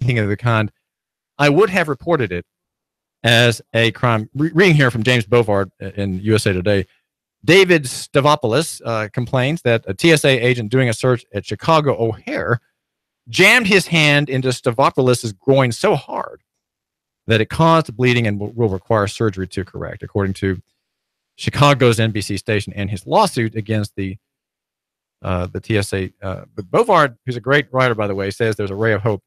anything of the kind, I would have reported it as a crime. Reading here from James Bovard in USA Today, David Stavropoulos complains that a TSA agent doing a search at Chicago O'Hare jammed his hand into Stavropoulos' groin so hard that it caused bleeding and will require surgery to correct, according to Chicago's NBC station and his lawsuit against the TSA. But Bovard, who's a great writer, by the way, says there's a ray of hope.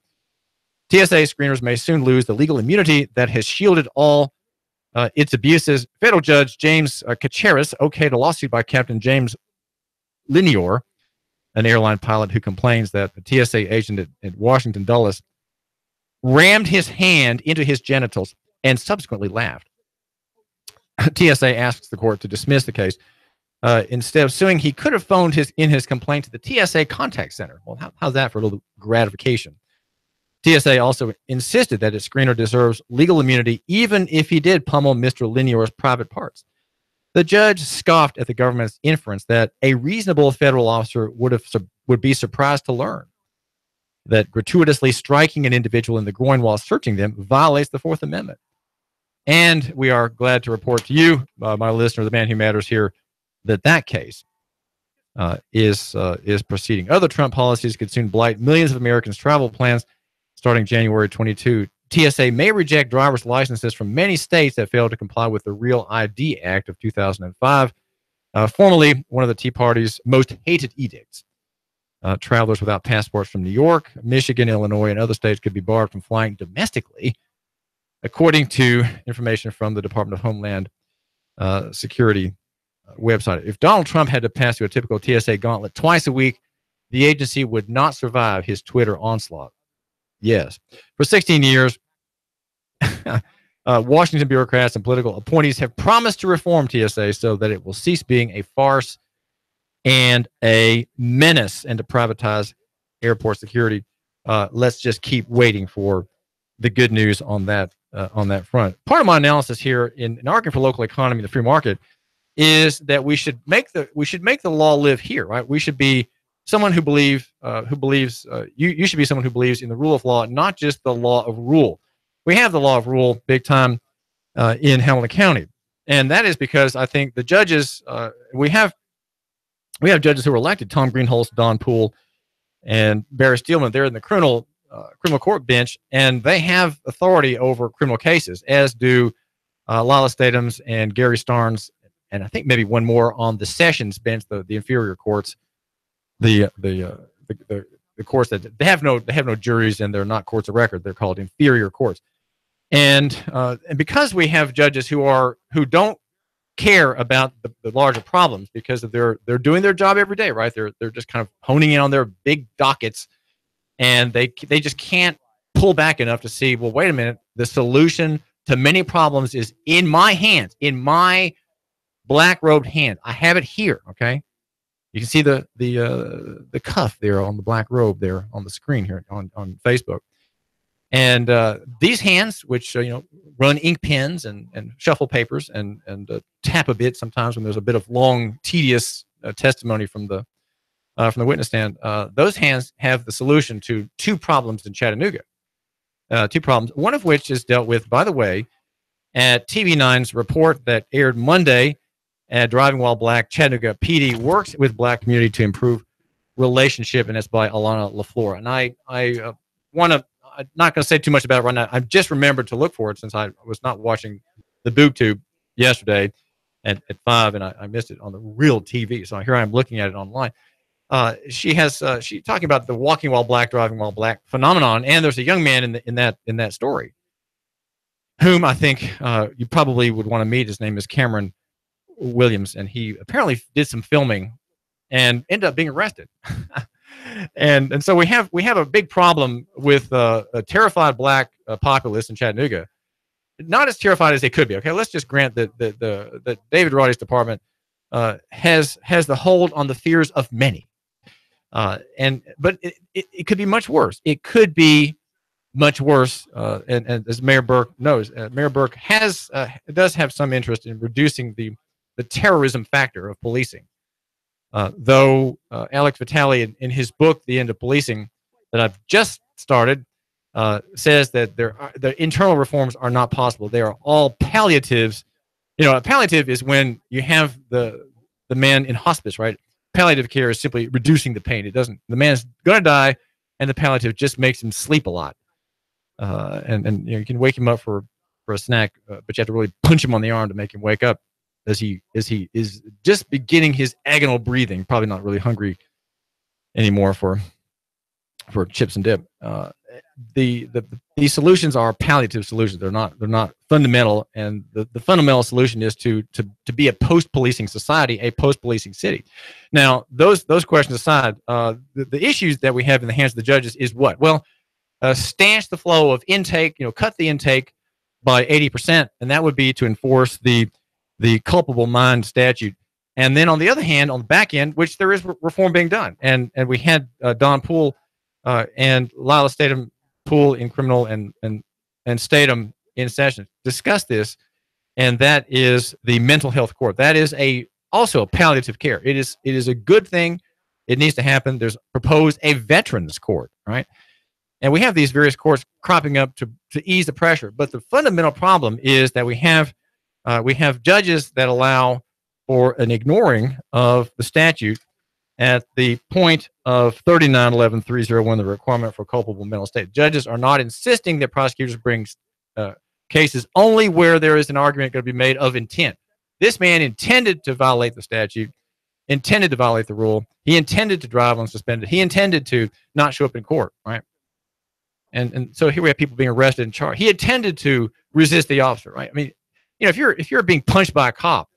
TSA screeners may soon lose the legal immunity that has shielded all its abuses. Federal Judge James Kacharis okayed a lawsuit by Captain James Linior, an airline pilot who complains that a TSA agent at Washington Dulles rammed his hand into his genitals and subsequently laughed. TSA asks the court to dismiss the case. Instead of suing, he could have phoned his complaint to the TSA contact center. Well, how's that for a little gratification? TSA also insisted that its screener deserves legal immunity even if he did pummel Mr. Linior's private parts. The judge scoffed at the government's inference that a reasonable federal officer would be surprised to learn that gratuitously striking an individual in the groin while searching them violates the Fourth Amendment. And we are glad to report to you, my listener, the man who matters here, that case is proceeding. Other Trump policies could soon blight millions of Americans' travel plans. Starting January 22, TSA may reject driver's licenses from many states that failed to comply with the Real ID Act of 2005, formerly one of the Tea Party's most hated edicts. Travelers without passports from New York, Michigan, Illinois, and other states could be barred from flying domestically, according to information from the Department of Homeland Security website. If Donald Trump had to pass through a typical TSA gauntlet twice a week, the agency would not survive his Twitter onslaught. Yes. For 16 years, Washington bureaucrats and political appointees have promised to reform TSA so that it will cease being a farce and a menace and to privatize airport security. Let's just keep waiting for the good news on that front. Part of my analysis here in arguing for local economy, the free market, is that we should make the law live here, right? We should be someone who believes you should be someone who believes in the rule of law, not just the law of rule. We have the law of rule big time in Hamilton County, and that is because I think the judges we have judges who are elected: Tom Greenholz, Don Poole, and Barry Steelman. They're in the criminal court bench, and they have authority over criminal cases, as do Lila Statums and Gary Starnes, and I think maybe one more on the sessions bench, the inferior courts. The courts that they have no juries and they're not courts of record. They're called inferior courts, and because we have judges who don't care about the larger problems because of they're doing their job every day, right? They're just kind of honing in on their big dockets, and they just can't pull back enough to see, well, wait a minute, the solution to many problems is in my hands, in my black robed hand. I have it here. Okay. You can see the cuff there on the black robe there on the screen here on Facebook. And these hands, which run ink pens and shuffle papers and tap a bit sometimes when there's a bit of long, tedious testimony from the witness stand, those hands have the solution to two problems in Chattanooga. Two problems, one of which is dealt with, by the way, at TV9's report that aired Monday. Driving While Black, Chattanooga PD works with black community to improve relationship, and it's by Alana LaFleur. And I'm not going to say too much about it right now. I've just remembered to look for it since I was not watching the Boob Tube yesterday at 5, and I missed it on the real TV. So here I am looking at it online. She's talking about the walking while black, driving while black phenomenon, and there's a young man in that story whom I think you probably would want to meet. His name is Cameron Williams, and he apparently did some filming and ended up being arrested. and so we have a big problem with a terrified black populace in Chattanooga, not as terrified as they could be. Okay, let's just grant that David Roddy's department has the hold on the fears of many, but it could be much worse. It could be much worse, and as Mayor Burke knows, Mayor Burke does have some interest in reducing the terrorism factor of policing. Though Alex Vitale in his book, The End of Policing, that I've just started, says that the internal reforms are not possible. They are all palliatives. A palliative is when you have the man in hospice, right? Palliative care is simply reducing the pain. The man's going to die, and the palliative just makes him sleep a lot. And you can wake him up for a snack, but you have to really punch him on the arm to make him wake up as he is just beginning his agonal breathing, probably not really hungry anymore for chips and dip. These solutions are palliative solutions. They're not fundamental, and the fundamental solution is to be a post-policing society, a post-policing city. Now, those questions aside, the issues that we have in the hands of the judges is what? Well, stanch the flow of intake, cut the intake by 80%, and that would be to enforce the culpable mind statute. And then on the other hand, on the back end, which there is reform being done, and we had Don Poole and Lila Statham Poole in criminal and Statham in session discuss this, and that is the mental health court. That is also a palliative care. It is a good thing. It needs to happen. There's proposed a veterans court, right? And we have these various courts cropping up to ease the pressure. But the fundamental problem is that we have judges that allow for an ignoring of the statute at the point of 39.11.301, the requirement for culpable mental state. Judges are not insisting that prosecutors bring cases only where there is an argument going to be made of intent. This man intended to violate the statute, intended to violate the rule. He intended to drive unsuspended. He intended to not show up in court, right? And so here we have people being arrested and charged. He intended to resist the officer, right? I mean, if you're being punched by a cop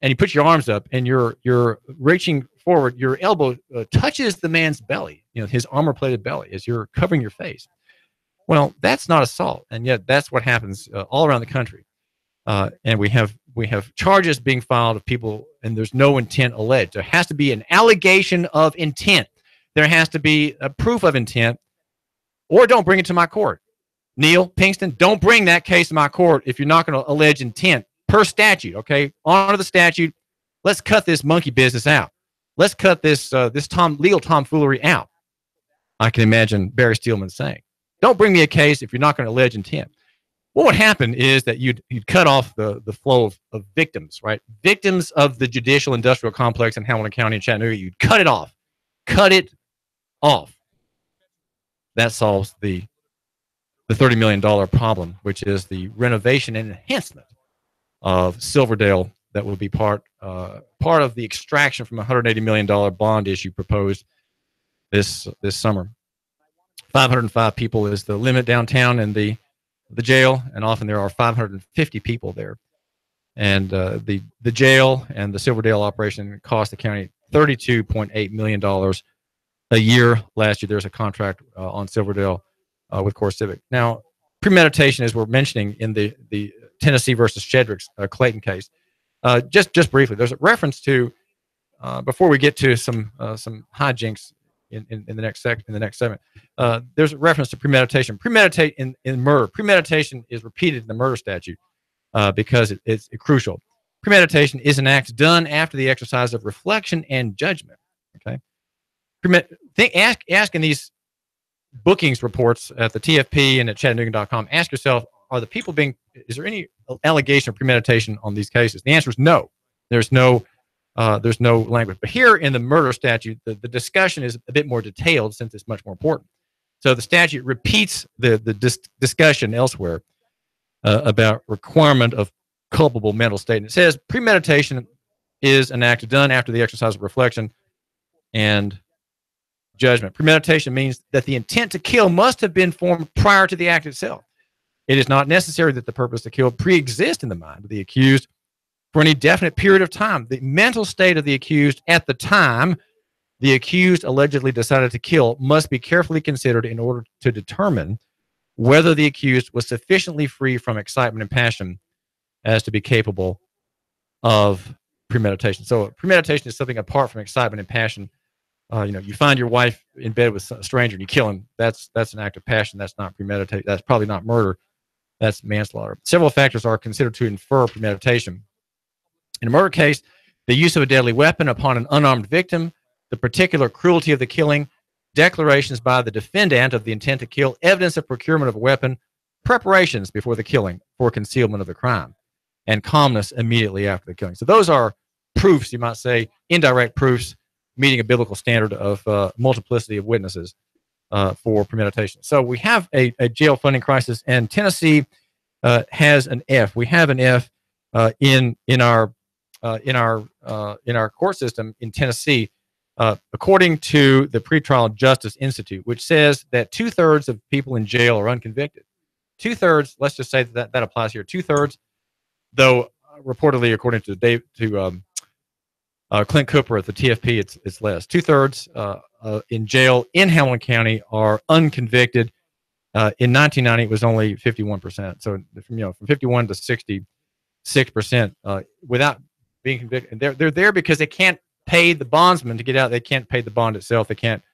and you put your arms up and you're reaching forward, your elbow touches the man's belly, his armor-plated belly, as you're covering your face. Well, that's not assault, and yet that's what happens all around the country. And we have charges being filed of people, and there's no intent alleged. There has to be an allegation of intent. There has to be a proof of intent, or don't bring it to my court. Neil Pinkston, don't bring that case to my court if you're not going to allege intent per statute. Okay, honor the statute. Let's cut this monkey business out. Let's cut this legal tomfoolery out. I can imagine Barry Steelman saying, "Don't bring me a case if you're not going to allege intent." What would happen is that you'd cut off the flow of victims, right? Victims of the judicial industrial complex in Hamilton County and Chattanooga. You'd cut it off. Cut it off. That solves the $30 million problem, which is the renovation and enhancement of Silverdale. That will be part of the extraction from a $180 million bond issue proposed this summer. 505 people is the limit downtown in the jail, and often there are 550 people there. And the jail and the Silverdale operation cost the county $32.8 million a year last year. There's a contract on Silverdale with Core Civic. Now, premeditation, as we're mentioning in the Tennessee versus Shedrick's Clayton case. Just briefly, there's a reference to before we get to some hijinks in the next segment. There's a reference to premeditation. Premeditate in murder. Premeditation is repeated in the murder statute because it's crucial. Premeditation is an act done after the exercise of reflection and judgment. Okay. Ask in these bookings reports at the TFP and at Chattanooga.com, ask yourself, is there any allegation of premeditation on these cases? The answer is no. There's no language. But here in the murder statute, the discussion is a bit more detailed since it's much more important. So the statute repeats the discussion elsewhere about requirement of culpable mental state. And it says premeditation is an act done after the exercise of reflection and judgment. Premeditation means that the intent to kill must have been formed prior to the act itself. It is not necessary that the purpose to kill pre-exist in the mind of the accused for any definite period of time. The mental state of the accused at the time the accused allegedly decided to kill must be carefully considered in order to determine whether the accused was sufficiently free from excitement and passion as to be capable of premeditation. So premeditation is something apart from excitement and passion. You find your wife in bed with a stranger and you kill him. That's an act of passion. That's not premeditation. That's probably not murder. That's manslaughter. Several factors are considered to infer premeditation. In a murder case, the use of a deadly weapon upon an unarmed victim, the particular cruelty of the killing, declarations by the defendant of the intent to kill, evidence of procurement of a weapon, preparations before the killing for concealment of the crime, and calmness immediately after the killing. So those are proofs, you might say, indirect proofs, meeting a biblical standard of multiplicity of witnesses for premeditation. So we have a jail funding crisis, and Tennessee has an F. We have an F in our court system in Tennessee, according to the Pretrial Justice Institute, which says that 2/3 of people in jail are unconvicted. 2/3. Let's just say that applies here. 2/3, though reportedly, according to Clint Cooper at the TFP, it's less. 2/3 in jail in Hamilton County are unconvicted. In 1990, it was only 51%. So from 51 to 66% without being convicted. And they're there because they can't pay the bondsman to get out. They can't pay the bond itself. They can't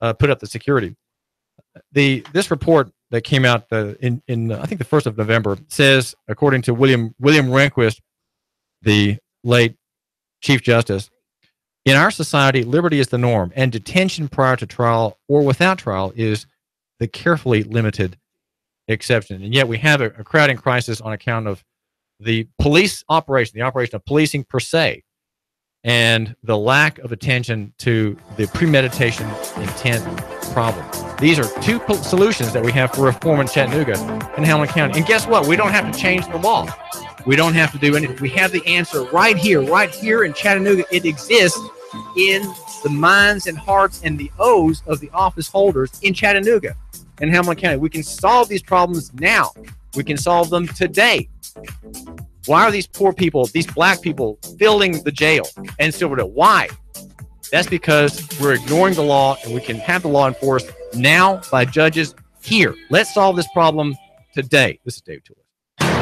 put up the security. This report that came out in I think the 1st of November says, according to William Rehnquist, the late Chief Justice, in our society, liberty is the norm, and detention prior to trial or without trial is the carefully limited exception. And yet we have a crowding crisis on account of the police operation, the operation of policing per se, and the lack of attention to the premeditation intent problem. These are two solutions that we have for reform in Chattanooga and Hamilton County. And guess what? We don't have to change the law. We don't have to do anything. We have the answer right here in Chattanooga. It exists in the minds and hearts and the O's of the office holders in Chattanooga and Hamilton County. We can solve these problems now. We can solve them today. Why are these poor people, these black people, filling the jail and Silverdale? Why? That's because we're ignoring the law, and we can have the law enforced now by judges here. Let's solve this problem today. This is David Tulis.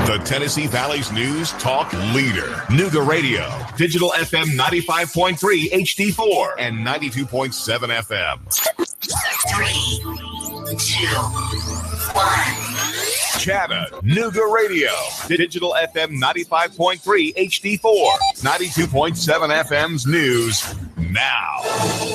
The Tennessee Valley's news talk leader. Nooga Radio. Digital FM 95.3 HD4 and 92.7 FM. 3, 2, 1. Chattanooga Radio. Digital FM 95.3 HD4. 92.7 FM's news now.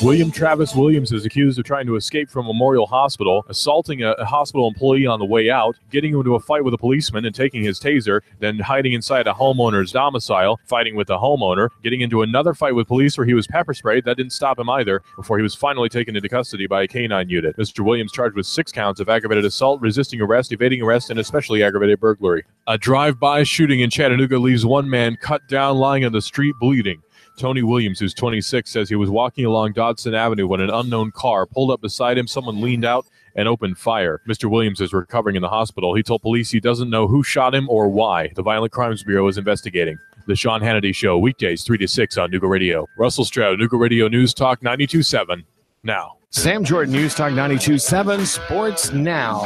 William Travis Williams is accused of trying to escape from Memorial Hospital, assaulting a hospital employee on the way out, getting into a fight with a policeman and taking his taser, then hiding inside a homeowner's domicile, fighting with the homeowner, getting into another fight with police where he was pepper sprayed. That didn't stop him either, before he was finally taken into custody by a canine unit. Mr. Williams charged with 6 counts of aggravated assault, resisting arrest, evading arrest, and especially aggravated burglary. A drive-by shooting in Chattanooga leaves one man cut down, lying on the street, bleeding. Tony Williams, who's 26, says he was walking along Dodson Avenue when an unknown car pulled up beside him. Someone leaned out and opened fire. Mr. Williams is recovering in the hospital. He told police he doesn't know who shot him or why. The Violent Crimes Bureau is investigating. The Sean Hannity Show, weekdays 3 to 6 on Nooga Radio. Russell Stroud, Nooga Radio News Talk 92.7. Now. Sam Jordan, News Talk 92.7, Sports Now.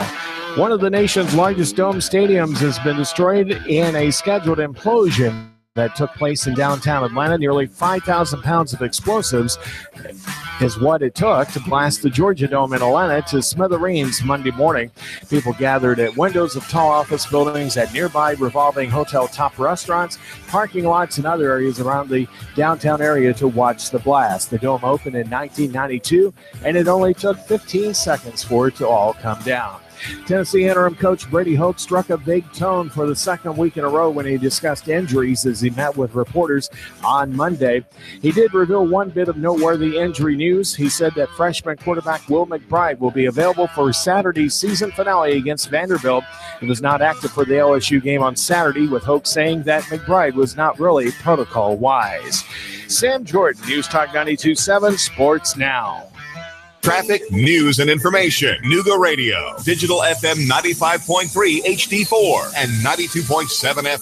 One of the nation's largest dome stadiums has been destroyed in a scheduled implosion that took place in downtown Atlanta. Nearly 5,000 pounds of explosives is what it took to blast the Georgia Dome in Atlanta to smithereens Monday morning. People gathered at windows of tall office buildings, at nearby revolving hotel top restaurants, parking lots, and other areas around the downtown area to watch the blast. The dome opened in 1992, and it only took 15 seconds for it to all come down. Tennessee interim coach Brady Hoke struck a big tone for the second week in a row when he discussed injuries as he met with reporters on Monday. He did reveal one bit of noteworthy injury news. He said that freshman quarterback Will McBride will be available for Saturday's season finale against Vanderbilt. He was not active for the LSU game on Saturday, with Hoke saying that McBride was not really protocol-wise. Sam Jordan, News Talk 92.7, Sports Now. Traffic, news, and information. Nooga Radio. Digital FM 95.3 HD4 and 92.7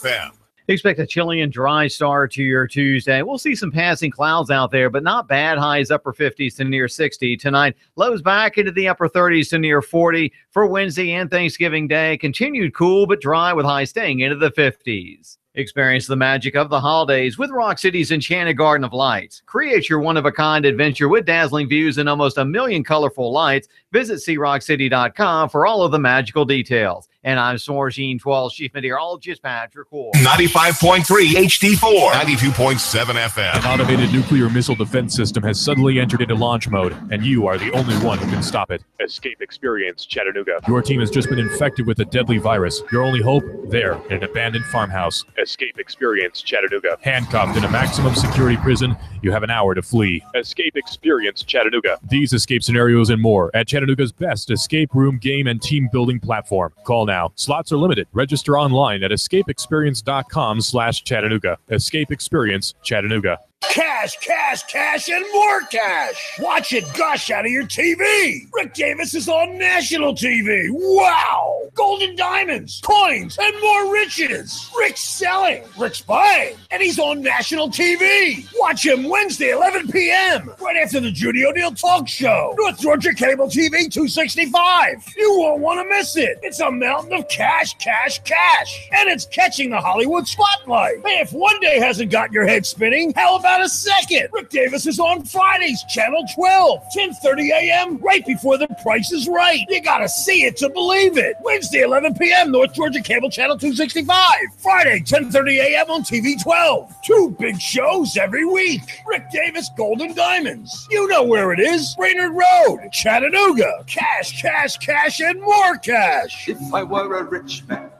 FM. Expect a chilly and dry start to your Tuesday. We'll see some passing clouds out there, but not bad. Highs upper 50s to near 60 tonight. Lows back into the upper 30s to near 40 for Wednesday and Thanksgiving Day. Continued cool but dry with highs staying into the 50s. Experience the magic of the holidays with Rock City's Enchanted Garden of Lights. Create your one-of-a-kind adventure with dazzling views and almost a million colorful lights. Visit CRockCity.com for all of the magical details. And I'm Sorgene 12, Chief Meteorologist Patrick Ward. 95.3 HD4, 92.7 FM. An automated nuclear missile defense system has suddenly entered into launch mode, and you are the only one who can stop it. Escape Experience Chattanooga. Your team has just been infected with a deadly virus. Your only hope? There, in an abandoned farmhouse. Escape Experience Chattanooga. Handcuffed in a maximum security prison, you have an hour to flee. Escape Experience Chattanooga. These escape scenarios and more at Chattanooga's best escape room, game, and team building platform. Call now. Slots are limited. Register online at escapeexperience.com/Chattanooga. Escape Experience Chattanooga. Cash, cash, cash, and more cash. Watch it gush out of your TV. Rick Davis is on national TV. Wow. Golden diamonds, coins, and more riches. Rick's selling, Rick's buying, and he's on national TV. Watch him Wednesday, 11 p.m., right after the Judy O'Neill Talk Show. North Georgia Cable TV 265. You won't want to miss it. It's a mountain of cash, cash, cash. And it's catching the Hollywood spotlight. Hey, if one day hasn't got your head spinning, how about a second? Rick Davis is on Fridays, Channel 12, 10:30 a.m., right before The Price is Right. You gotta see it to believe it. Wednesday, 11 p.m., North Georgia Cable Channel 265. Friday, 10:30 a.m. on TV 12. 2 big shows every week. Rick Davis Golden Diamonds. You know where it is. Brainerd Road, Chattanooga. Cash, cash, cash, and more cash. If I were a rich man.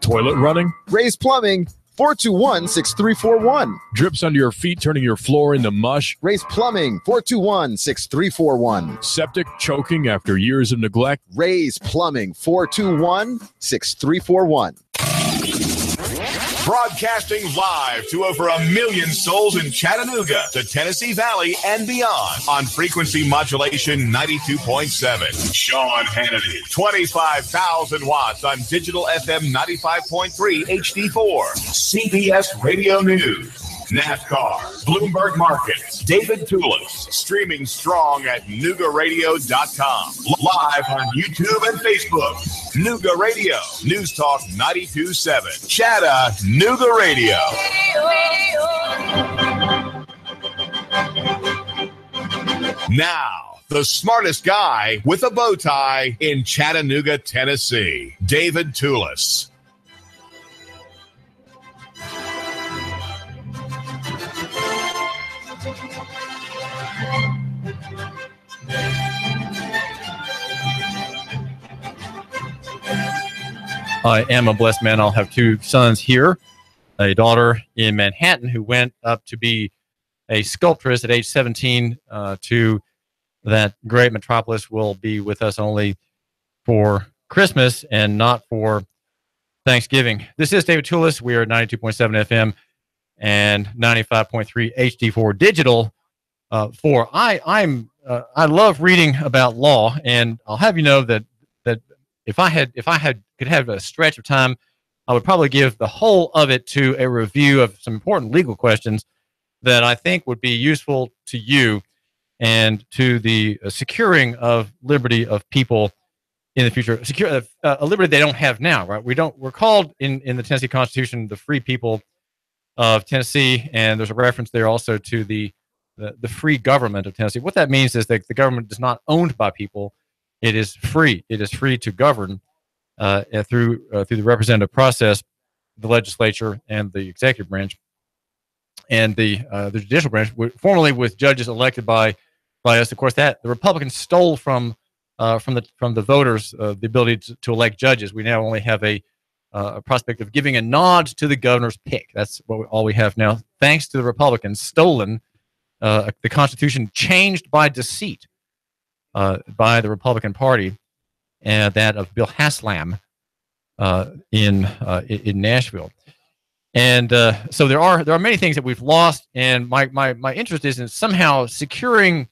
Toilet running? Ray's Plumbing, 421-6341. Drips under your feet, turning your floor into mush? Ray's Plumbing, 421-6341. Septic choking after years of neglect? Ray's Plumbing, 421-6341. Broadcasting live to over 1 million souls in Chattanooga, the Tennessee Valley, and beyond on frequency modulation 92.7. Sean Hannity, 25,000 watts on digital FM 95.3 HD4. CBS Radio News. NASCAR, Bloomberg Markets, David Tulis, streaming strong at NoogaRadio.com. Live on YouTube and Facebook. Nooga Radio, News Talk 92.7. Chattanooga Radio. Now, the smartest guy with a bow tie in Chattanooga, Tennessee, David Tulis. I am a blessed man. I'll have 2 sons here, a daughter in Manhattan who went up to be a sculptress at age 17 to that great metropolis. Will be with us only for Christmas and not for Thanksgiving. This is David Tulis. We are at 92.7 FM and 95.3 HD4 digital. I love reading about law, and I'll have you know that if I could have a stretch of time, I would probably give the whole of it to a review of some important legal questions that I think would be useful to you and to the securing of liberty of people in the future. Secure a liberty they don't have now, right? We're called in the Tennessee Constitution the free people of Tennessee, and there's a reference there also to the free government of Tennessee. What that means is that the government is not owned by people. It is free. It is free to govern through the representative process, the legislature and the executive branch, and the judicial branch, formerly with judges elected by us. Of course, that the Republicans stole from the voters the ability to elect judges. We now only have a prospect of giving a nod to the governor's pick. That's all we have now, thanks to the Republicans stolen the Constitution, changed by deceit by the Republican Party, and that of Bill Haslam in Nashville. And so there are many things that we've lost, and my interest is in somehow securing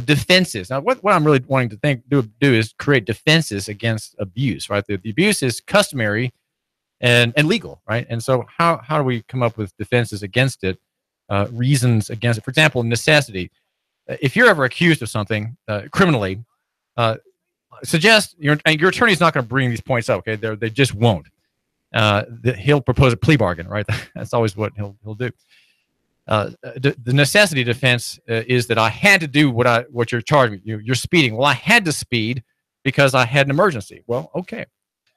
defenses. Now, what I'm really wanting to do is create defenses against abuse, right? The abuse is customary and legal, right? And so how do we come up with defenses against it, reasons against it? For example, necessity. If you're ever accused of something criminally, suggest your attorney's not going to bring these points up. Okay, they just won't. He'll propose a plea bargain, right? That's always what he'll do. The necessity defense is that I had to do what you're charging me. You're speeding. Well, I had to speed because I had an emergency. Well, okay.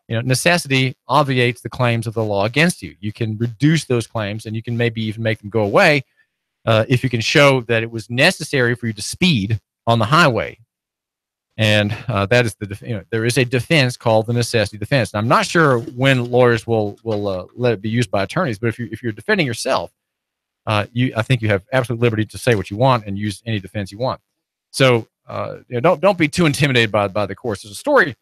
Necessity obviates the claims of the law against you. You can reduce those claims, and you can maybe even make them go away if you can show that it was necessary for you to speed on the highway. And that is there is a defense called the necessity defense. And I'm not sure when lawyers will let it be used by attorneys, but if you're defending yourself, I think you have absolute liberty to say what you want and use any defense you want. So don't be too intimidated by the courts. There's a story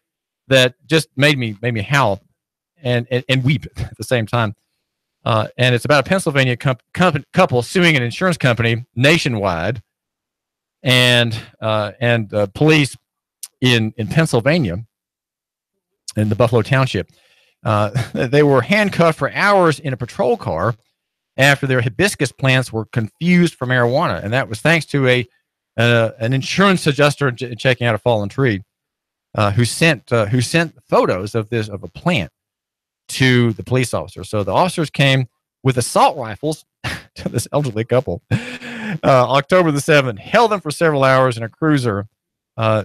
that just made me howl and weep at the same time. And it's about a Pennsylvania couple suing an insurance company nationwide, and police in Pennsylvania, in the Buffalo Township, they were handcuffed for hours in a patrol car after their hibiscus plants were confused for marijuana, and that was thanks to an insurance adjuster checking out a fallen tree, who sent photos of a plant to the police officer. So the officers came with assault rifles to this elderly couple. October the 7th, held them for several hours in a cruiser,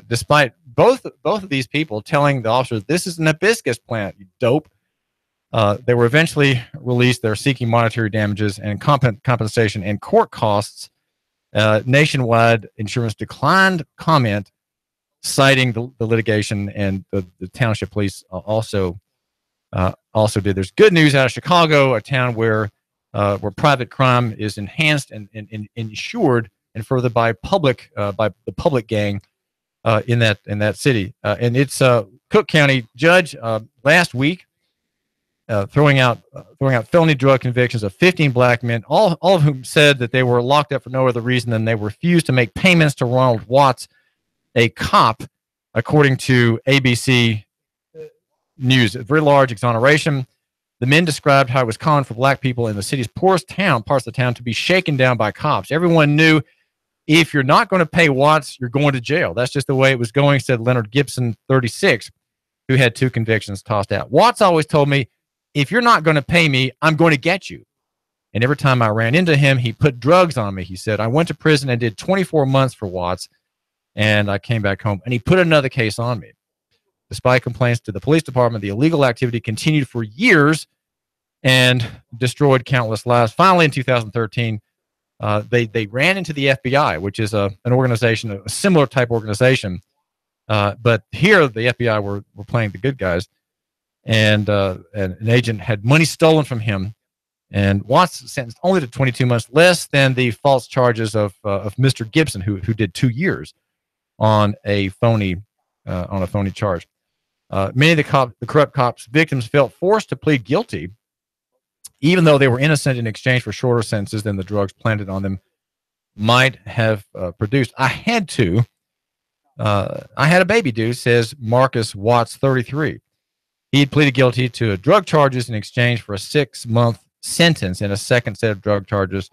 despite both of these people telling the officers, "This is an hibiscus plant, you dope." They were eventually released. They're seeking monetary damages and compensation and court costs. Nationwide insurance declined comment, citing the litigation, and the township police also did. There's good news out of Chicago, a town where private crime is enhanced and insured and further by the public gang in that city. And it's Cook County judge last week throwing out felony drug convictions of 15 black men, all of whom said that they were locked up for no other reason than they refused to make payments to Ronald Watts, a cop, according to ABC News. A very large exoneration. The men described how it was common for black people in the city's poorest parts of the town, to be shaken down by cops. Everyone knew if you're not going to pay Watts, you're going to jail. That's just the way it was going, said Leonard Gibson, 36, who had 2 convictions tossed out. Watts always told me, if you're not going to pay me, I'm going to get you. And every time I ran into him, he put drugs on me. He said, I went to prison and did 24 months for Watts, and I came back home, and he put another case on me. Despite complaints to the police department, the illegal activity continued for years and destroyed countless lives. Finally, in 2013, they ran into the FBI, which is an organization, a similar type organization. But here, the FBI were playing the good guys, and an agent had money stolen from him. And Watts sentenced only to 22 months, less than the false charges of Mr. Gibson, who did 2 years on a phony charge. Many of the corrupt cops' victims felt forced to plead guilty, even though they were innocent, in exchange for shorter sentences than the drugs planted on them might have produced. I had a baby due, says Marcus Watts, 33. He had pleaded guilty to drug charges in exchange for a 6-month sentence and a second set of drug charges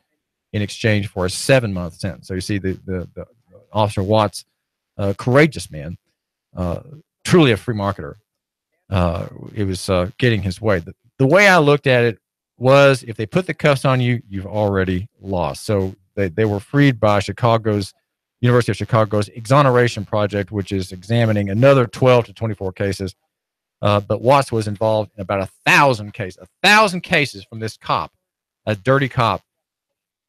in exchange for a 7-month sentence. So you see the Officer Watts, courageous man, truly a free marketer. It was getting his way. The way I looked at it was, if they put the cuffs on you, you've already lost. So they were freed by University of Chicago's exoneration project, which is examining another 12 to 24 cases. But Watts was involved in about 1,000 cases from this cop, a dirty cop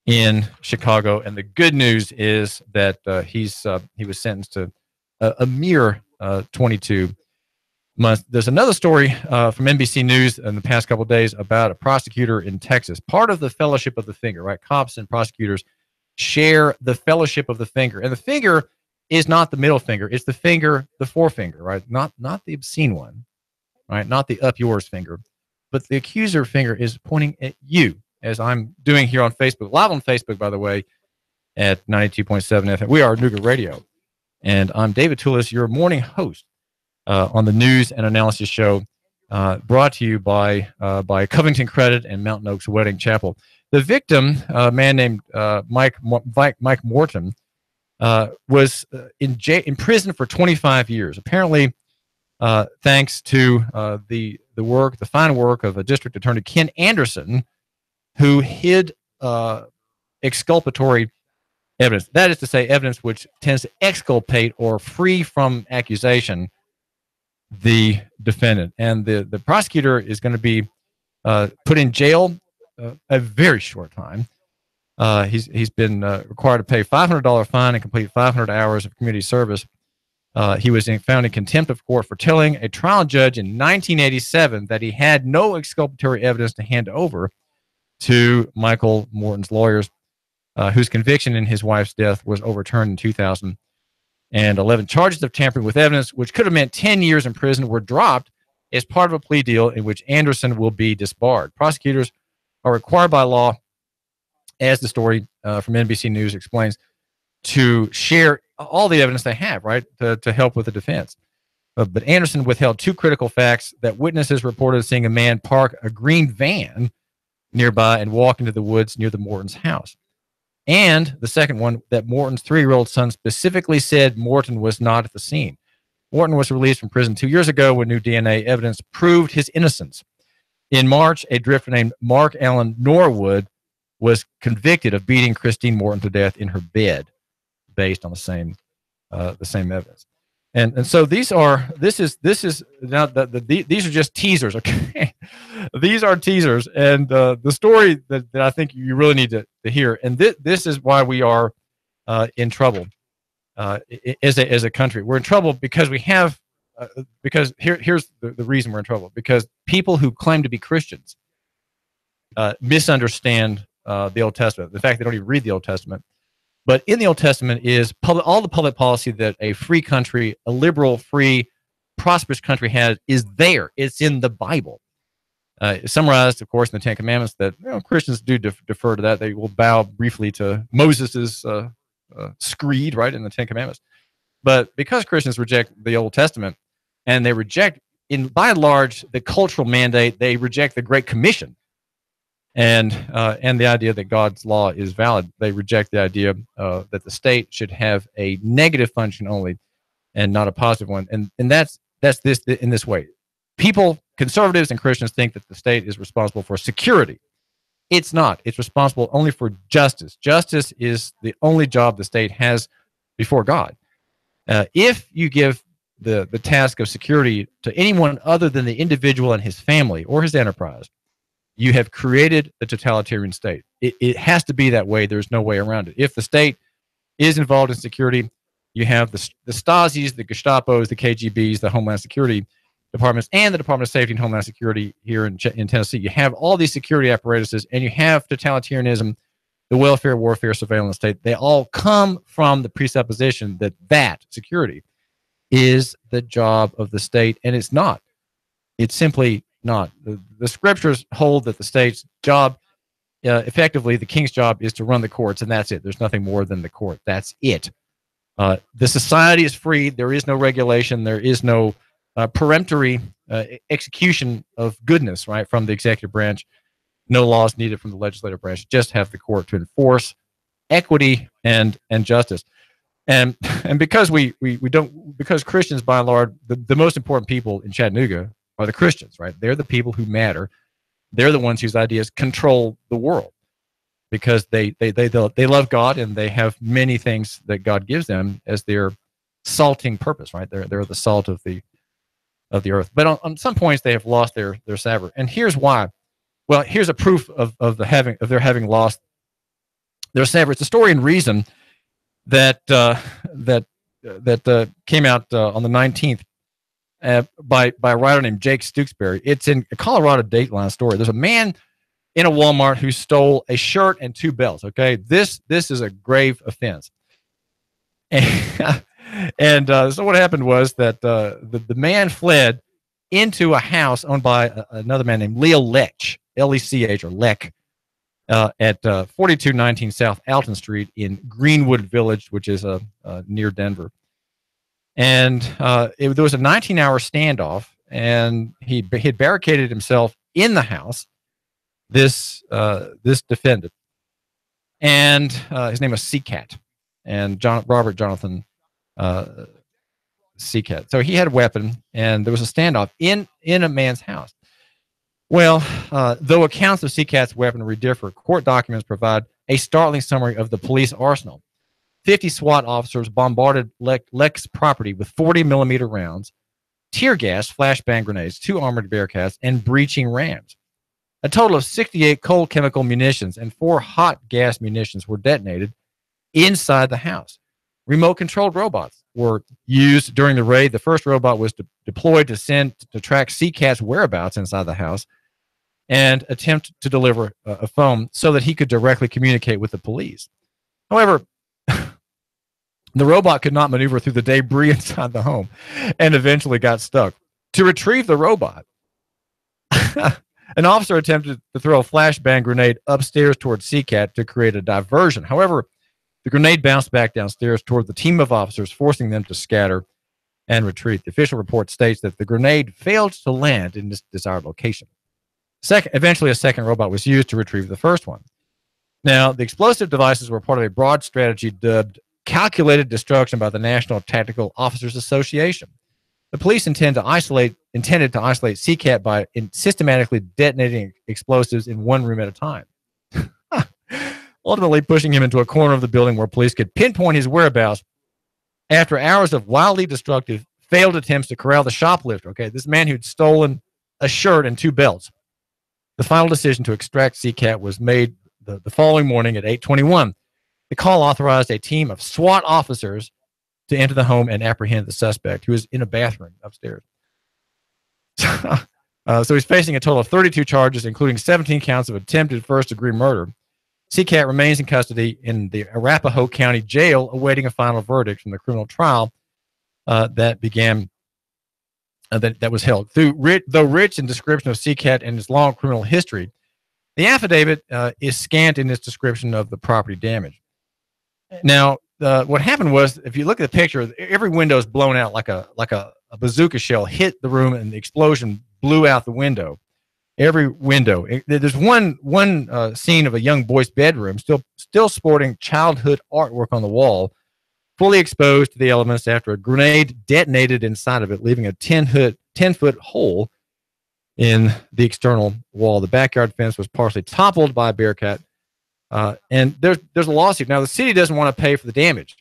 in Chicago. And the good news is that he was sentenced to a mere 22 months. There's another story from NBC News in the past couple of days about a prosecutor in Texas, part of the Fellowship of the Finger, right? Cops and prosecutors share the Fellowship of the Finger. And the finger is not the middle finger. It's the finger, the forefinger, right? Not the obscene one, right? Not the up yours finger. But the accuser finger is pointing at you, as I'm doing here on Facebook. Live on Facebook, by the way, at 92.7 FM. We are Nooga Radio. And I'm David Tulis, your morning host on the news and analysis show, brought to you by Covington Credit and Mountain Oaks Wedding Chapel. The victim, a man named Mike Morton, was in prison for 25 years. Apparently, thanks to the fine work of a district attorney, Ken Anderson, who hid exculpatory evidence. That is to say, evidence which tends to exculpate or free from accusation the defendant. And the prosecutor is going to be put in jail a very short time. He's been required to pay $500 fine and complete 500 hours of community service. He was found in contempt of court for telling a trial judge in 1987 that he had no exculpatory evidence to hand over to Michael Morton's lawyers, whose conviction in his wife's death was overturned in 2011. Charges of tampering with evidence, which could have meant 10 years in prison, were dropped as part of a plea deal in which Anderson will be disbarred. Prosecutors are required by law, as the story from NBC News explains, to share all the evidence they have, right, to help with the defense. But Anderson withheld two critical facts: that witnesses reported seeing a man park a green van nearby and walk into the woods near the Morton's house. And the second one, that Morton's 3-year-old son specifically said Morton was not at the scene. Morton was released from prison 2 years ago when new DNA evidence proved his innocence. In March, a drifter named Mark Allen Norwood was convicted of beating Christine Morton to death in her bed, based on the same evidence. And so these are just teasers, okay? These are teasers, and the story that I think you really need to hear, and this is why we are in trouble as a country. We're in trouble because we have because here's the reason we're in trouble: because people who claim to be Christians misunderstand the Old Testament. The fact they don't even read the Old Testament. But in the Old Testament is all the public policy that a free country, a liberal, free, prosperous country has is there. It's in the Bible. It's summarized, of course, in the Ten Commandments that Christians do defer to that. They will bow briefly to Moses's screed, right, in the Ten Commandments. But because Christians reject the Old Testament and they reject, by and large, the cultural mandate, they reject the Great Commission. And the idea that God's law is valid. They reject the idea that the state should have a negative function only and not a positive one. And that's this in this way. People, conservatives and Christians, think that the state is responsible for security. It's not. It's responsible only for justice. Justice is the only job the state has before God. If you give the task of security to anyone other than the individual and his family or his enterprise, you have created a totalitarian state. It has to be that way. There's no way around it. If the state is involved in security, you have the Stasis, the Gestapos, the KGBs, the Homeland Security departments, and the Department of Safety and Homeland Security here in Tennessee. You have all these security apparatuses, and you have totalitarianism, the welfare, warfare, surveillance state. They all come from the presupposition that security is the job of the state, and it's not. It's simply not. The scriptures hold that the state's job, effectively, the king's job is to run the courts, and that's it. There's nothing more than the court. That's it. The society is free. There is no regulation. There is no peremptory execution of goodness, right, from the executive branch. No laws needed from the legislative branch. Just have the court to enforce equity and justice. And because because Christians, by and large, the most important people in Chattanooga are the Christians, right? They're the people who matter. They're the ones whose ideas control the world because they love God and they have many things that God gives them as their salting purpose, right? They're the salt of the earth. But on some points they have lost their savor. And here's why. Well, here's a proof of their having lost their savor. It's a story in Reason that came out on the 19th. By a writer named Jake Stooksbury. It's in a Colorado Dateline story. There's a man in a Walmart who stole a shirt and 2 belts. Okay, this is a grave offense. And so what happened was that the man fled into a house owned by another man named Leo Lech, L-E-C-H, or Lech, at 4219 South Alton Street in Greenwood Village, which is near Denver. And there was a 19-hour standoff, and he had barricaded himself in the house, this defendant. And his name was Seacat, and Robert Jonathan Seacat. So he had a weapon, and there was a standoff in a man's house. Well, though accounts of Seacat's weaponry differ, court documents provide a startling summary of the police arsenal. 50 SWAT officers bombarded Leck's property with 40-millimeter rounds, tear gas, flashbang grenades, 2 armored Bearcats, and breaching rams. A total of 68 cold chemical munitions and 4 hot gas munitions were detonated inside the house. Remote-controlled robots were used during the raid. The first robot was deployed to track Seacat's whereabouts inside the house and attempt to deliver a phone so that he could directly communicate with the police. However, the robot could not maneuver through the debris inside the home and eventually got stuck. To retrieve the robot, an officer attempted to throw a flashbang grenade upstairs towards Seacat to create a diversion. However, the grenade bounced back downstairs toward the team of officers, forcing them to scatter and retreat. The official report states that the grenade failed to land in this desired location. Eventually, a second robot was used to retrieve the first one. Now, the explosive devices were part of a broad strategy dubbed calculated destruction by the National Tactical Officers Association. The police intended to isolate Seacat by systematically detonating explosives in one room at a time, ultimately pushing him into a corner of the building where police could pinpoint his whereabouts after hours of wildly destructive, failed attempts to corral the shoplifter. Okay, this man who'd stolen a shirt and 2 belts. The final decision to extract Seacat was made the following morning at 8:21. The call authorized a team of SWAT officers to enter the home and apprehend the suspect, who was in a bathroom upstairs. So he's facing a total of 32 charges, including 17 counts of attempted first-degree murder. Seacat remains in custody in the Arapahoe County Jail, awaiting a final verdict from the criminal trial that was held. Though rich in description of Seacat and his long criminal history, the affidavit is scant in its description of the property damage. Now, what happened was, if you look at the picture, every window is blown out like a bazooka shell hit the room, and the explosion blew out the window. Every window. There's one scene of a young boy's bedroom, still sporting childhood artwork on the wall, fully exposed to the elements after a grenade detonated inside of it, leaving a 10-foot hole in the external wall. The backyard fence was partially toppled by a Bearcat. And there's a lawsuit. Now, the city doesn't want to pay for the damage,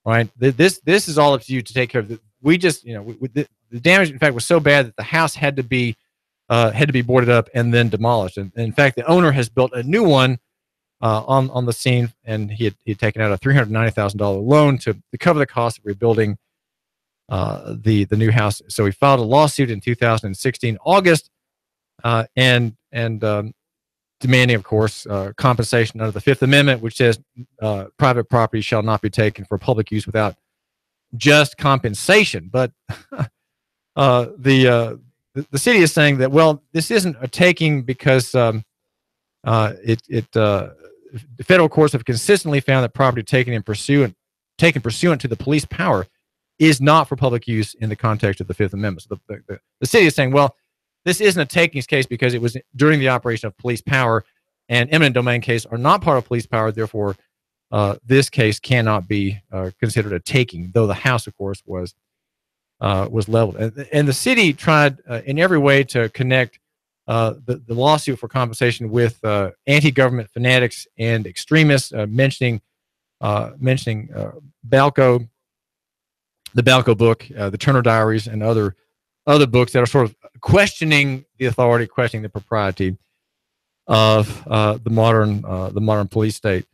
right? This is all up to you to take care of it. The damage, in fact, was so bad that the house had to be boarded up and then demolished. And in fact, the owner has built a new one on the scene, and he had taken out a $390,000 loan to cover the cost of rebuilding the new house. So he filed a lawsuit in 2016 August, and demanding, of course, compensation under the Fifth Amendment, which says private property shall not be taken for public use without just compensation. But the city is saying that, well, this isn't a taking because the federal courts have consistently found that property taken pursuant to the police power is not for public use in the context of the Fifth Amendment. So the city is saying, well, this isn't a takings case because it was during the operation of police power, and eminent domain cases are not part of police power. Therefore, this case cannot be considered a taking, though the house, of course, was leveled. And the city tried in every way to connect the lawsuit for compensation with anti-government fanatics and extremists, mentioning Balco, the Balco book, the Turner Diaries, and other books that are sort of questioning the authority, questioning the propriety of the modern police state.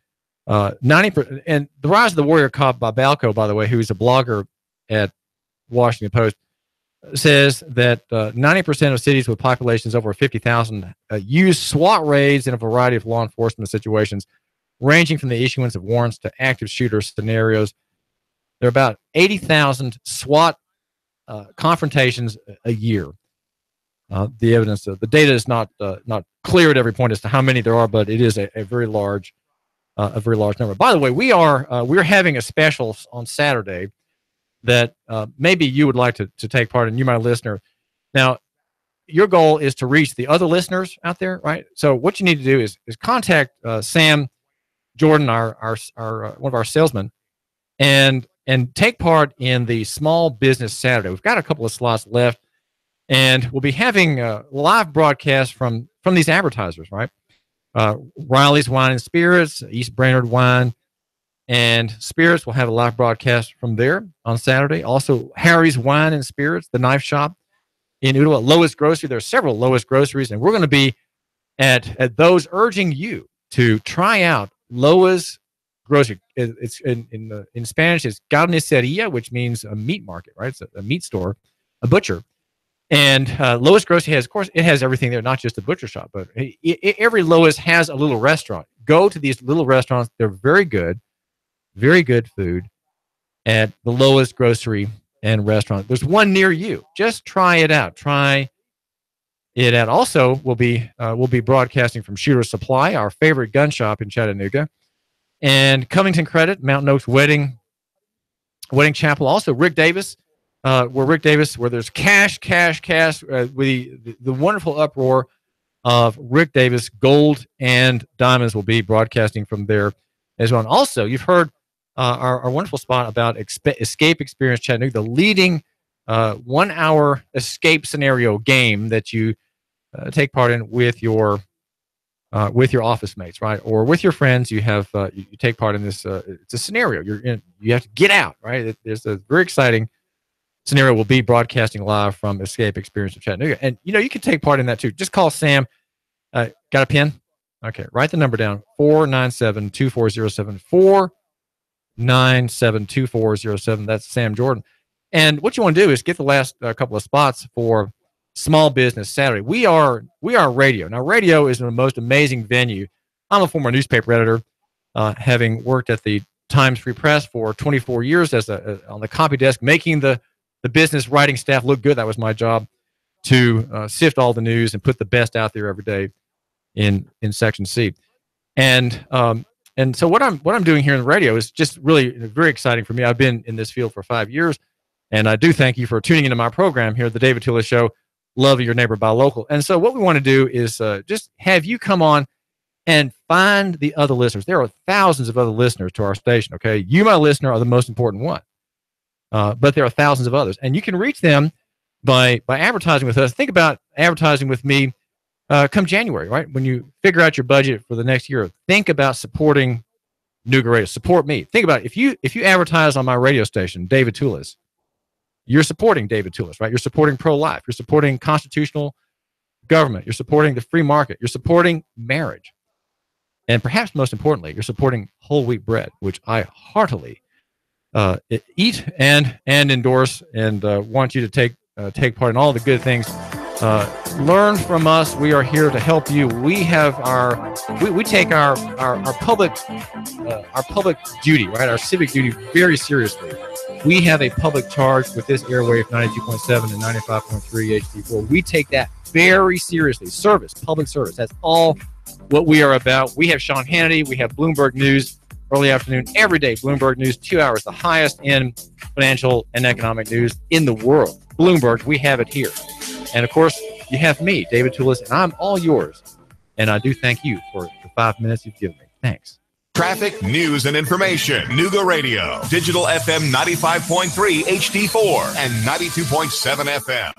90% and The Rise of the Warrior Cop by Balco, by the way, who's a blogger at Washington Post, says that 90% of cities with populations over 50,000 use SWAT raids in a variety of law enforcement situations, ranging from the issuance of warrants to active shooter scenarios. There are about 80,000 SWAT confrontations a year. The evidence, the data is not clear at every point as to how many there are, but it is a very large number. By the way, we're having a special on Saturday that maybe you would like to take part in, you, my listener. Now, your goal is to reach the other listeners out there, right? So what you need to do is contact Sam Jordan, our one of our salesmen, and and take part in the Small Business Saturday. We've got a couple of slots left, and we'll be having a live broadcast from these advertisers, right? Riley's Wine and Spirits, East Brainerd Wine and Spirits will have a live broadcast from there on Saturday. Also, Harry's Wine and Spirits, the knife shop in Ottawa, Lois Grocery. There are several Lois Groceries, and we're going to be at those, urging you to try out Lois Grocery. It's in Spanish, it's carniceria, which means a meat market, right? It's a meat store, a butcher. And Lois Grocery has, of course, it has everything there, not just a butcher shop, but every Lois has a little restaurant. Go to these little restaurants. They're very good food at the Lois Grocery and Restaurant. There's one near you. Just try it out. Try it out. Also, we'll be broadcasting from Shooter Supply, our favorite gun shop in Chattanooga, and Covington Credit, Mountain Oaks Wedding Chapel. Also, Rick Davis. Where there's cash, with the wonderful uproar of Rick Davis, Gold and Diamonds will be broadcasting from there as well. And also, you've heard our wonderful spot about Escape Experience Chattanooga, the leading 1 hour escape scenario game that you take part in with your office mates, right, or with your friends. You have you take part in this. It's a scenario. You have to get out, right? There's a very exciting scenario. Will be broadcasting live from Escape Experience of Chattanooga. And, you can take part in that too. Just call Sam. Got a pen? Okay. Write the number down. 497-2407. 497-2407. That's Sam Jordan. And what you want to do is get the last couple of spots for Small Business Saturday. We are radio. Now, radio is the most amazing venue. I'm a former newspaper editor, having worked at the Times Free Press for 24 years on the copy desk, making the business writing staff look good. That was my job, to sift all the news and put the best out there every day in Section C. And so what I'm doing here in the radio is just really very exciting for me. I've been in this field for 5 years, and I do thank you for tuning into my program here at the David Tulis Show, Love Your Neighbor, Buy Local. And so what we want to do is just have you come on and find the other listeners. There are thousands of other listeners to our station, okay? You, my listener, are the most important one. But there are thousands of others, and you can reach them by advertising with us. Think about advertising with me come January, right? When you figure out your budget for the next year, think about supporting Nooga Radio. Support me. Think about it. If you advertise on my radio station, David Tulis, you're supporting David Tulis, right? You're supporting pro-life. You're supporting constitutional government. You're supporting the free market. You're supporting marriage. And perhaps most importantly, you're supporting whole wheat bread, which I heartily eat and endorse, and want you to take part in all the good things. Learn from us. We are here to help you. We have we take our public duty, right, our civic duty, very seriously. We have a public charge with this airwave 92.7 and 95.3 HD4. We take that very seriously. Service, public service. That's all what we are about. We have Sean Hannity. We have Bloomberg News. Early afternoon, every day, Bloomberg News, 2 hours, the highest in financial and economic news in the world. Bloomberg, we have it here. And, of course, you have me, David Tulis, and I'm all yours. And I do thank you for the 5 minutes you've given me. Thanks. Traffic, news, and information. Nooga Radio. Digital FM 95.3 HD4 and 92.7 FM.